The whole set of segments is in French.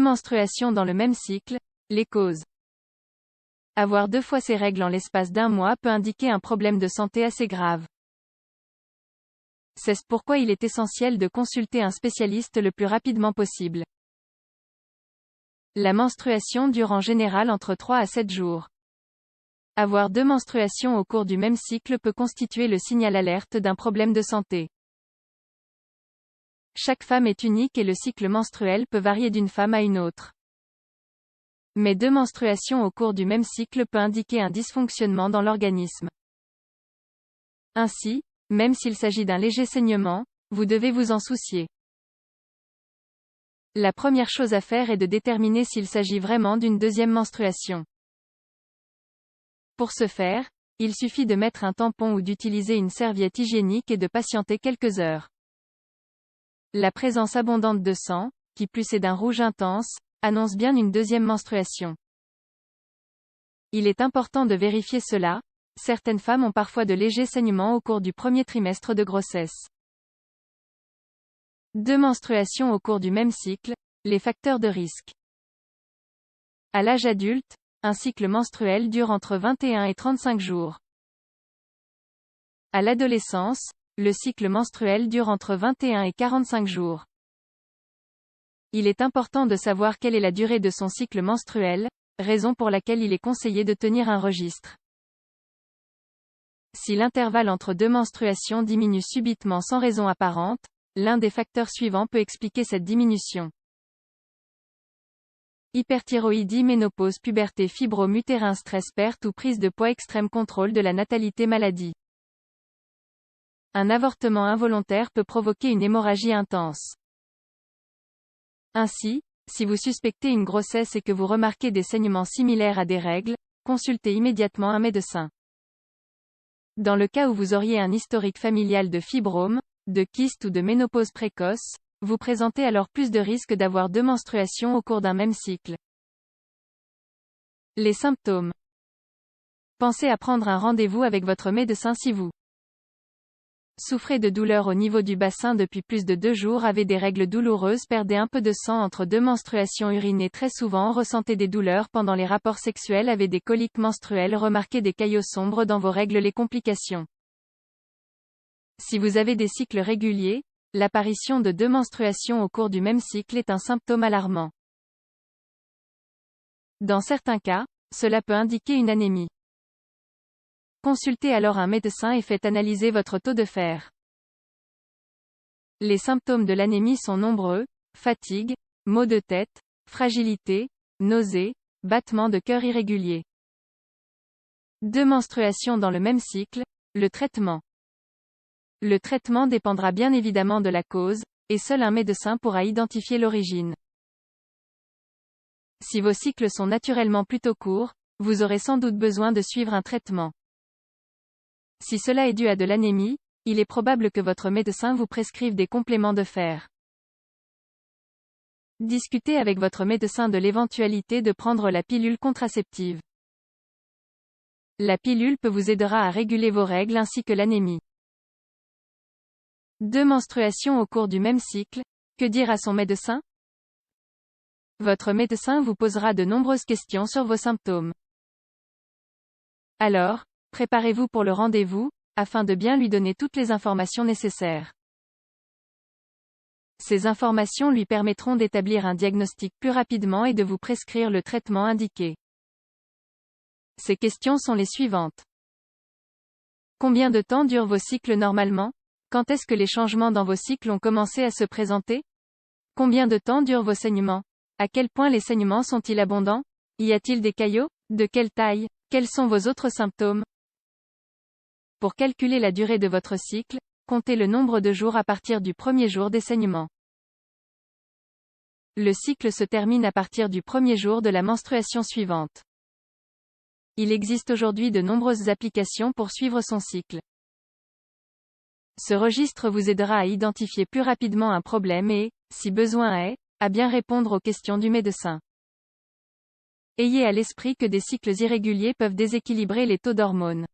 menstruations dans le même cycle, les causes. Avoir 2 fois ses règles en l'espace d'un mois peut indiquer un problème de santé assez grave. C'est pourquoi il est essentiel de consulter un spécialiste le plus rapidement possible. La menstruation dure en général entre 3 à 7 jours. Avoir 2 menstruations au cours du même cycle peut constituer le signal alerte d'un problème de santé. Chaque femme est unique et le cycle menstruel peut varier d'une femme à une autre. Mais 2 menstruations au cours du même cycle peut indiquer un dysfonctionnement dans l'organisme. Ainsi, même s'il s'agit d'un léger saignement, vous devez vous en soucier. La première chose à faire est de déterminer s'il s'agit vraiment d'une deuxième menstruation. Pour ce faire, il suffit de mettre un tampon ou d'utiliser une serviette hygiénique et de patienter quelques heures. La présence abondante de sang, qui plus est d'un rouge intense, annonce bien une deuxième menstruation. Il est important de vérifier cela. Certaines femmes ont parfois de légers saignements au cours du premier trimestre de grossesse. 2 menstruations au cours du même cycle, les facteurs de risque. À l'âge adulte, un cycle menstruel dure entre 21 et 35 jours. À l'adolescence, le cycle menstruel dure entre 21 et 45 jours. Il est important de savoir quelle est la durée de son cycle menstruel, raison pour laquelle il est conseillé de tenir un registre. Si l'intervalle entre 2 menstruations diminue subitement sans raison apparente, l'un des facteurs suivants peut expliquer cette diminution. Hyperthyroïdie, ménopause, puberté, fibrome utérin, stress, perte ou prise de poids extrême, contrôle de la natalité, maladie. Un avortement involontaire peut provoquer une hémorragie intense. Ainsi, si vous suspectez une grossesse et que vous remarquez des saignements similaires à des règles, consultez immédiatement un médecin. Dans le cas où vous auriez un historique familial de fibrome, de kyste ou de ménopause précoce, vous présentez alors plus de risques d'avoir 2 menstruations au cours d'un même cycle. Les symptômes. Pensez à prendre un rendez-vous avec votre médecin si vous souffrez de douleurs au niveau du bassin depuis plus de 2 jours, avez des règles douloureuses, perdez un peu de sang entre 2 menstruations, urinez très souvent, ressentez des douleurs pendant les rapports sexuels, avez des coliques menstruelles, remarquez des caillots sombres dans vos règles. Les complications. Si vous avez des cycles réguliers, l'apparition de 2 menstruations au cours du même cycle est un symptôme alarmant. Dans certains cas, cela peut indiquer une anémie. Consultez alors un médecin et faites analyser votre taux de fer. Les symptômes de l'anémie sont nombreux: fatigue, maux de tête, fragilité, nausées, battements de cœur irréguliers. 2 menstruations dans le même cycle, le traitement. Le traitement dépendra bien évidemment de la cause, et seul un médecin pourra identifier l'origine. Si vos cycles sont naturellement plutôt courts, vous aurez sans doute besoin de suivre un traitement. Si cela est dû à de l'anémie, il est probable que votre médecin vous prescrive des compléments de fer. Discutez avec votre médecin de l'éventualité de prendre la pilule contraceptive. La pilule peut vous aider à réguler vos règles ainsi que l'anémie. 2 menstruations au cours du même cycle, que dire à son médecin? Votre médecin vous posera de nombreuses questions sur vos symptômes. Alors, préparez-vous pour le rendez-vous, afin de bien lui donner toutes les informations nécessaires. Ces informations lui permettront d'établir un diagnostic plus rapidement et de vous prescrire le traitement indiqué. Ces questions sont les suivantes. Combien de temps durent vos cycles normalement? Quand est-ce que les changements dans vos cycles ont commencé à se présenter? Combien de temps durent vos saignements? À quel point les saignements sont-ils abondants? Y a-t-il des caillots? De quelle taille? Quels sont vos autres symptômes? Pour calculer la durée de votre cycle, comptez le nombre de jours à partir du premier jour des saignements. Le cycle se termine à partir du premier jour de la menstruation suivante. Il existe aujourd'hui de nombreuses applications pour suivre son cycle. Ce registre vous aidera à identifier plus rapidement un problème et, si besoin est, à bien répondre aux questions du médecin. Ayez à l'esprit que des cycles irréguliers peuvent déséquilibrer les taux d'hormones.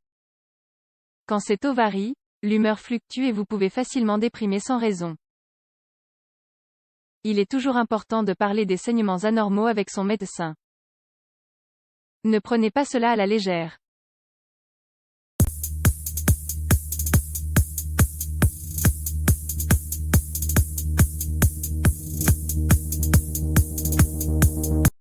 Quand ces taux varient, l'humeur fluctue et vous pouvez facilement déprimer sans raison. Il est toujours important de parler des saignements anormaux avec son médecin. Ne prenez pas cela à la légère.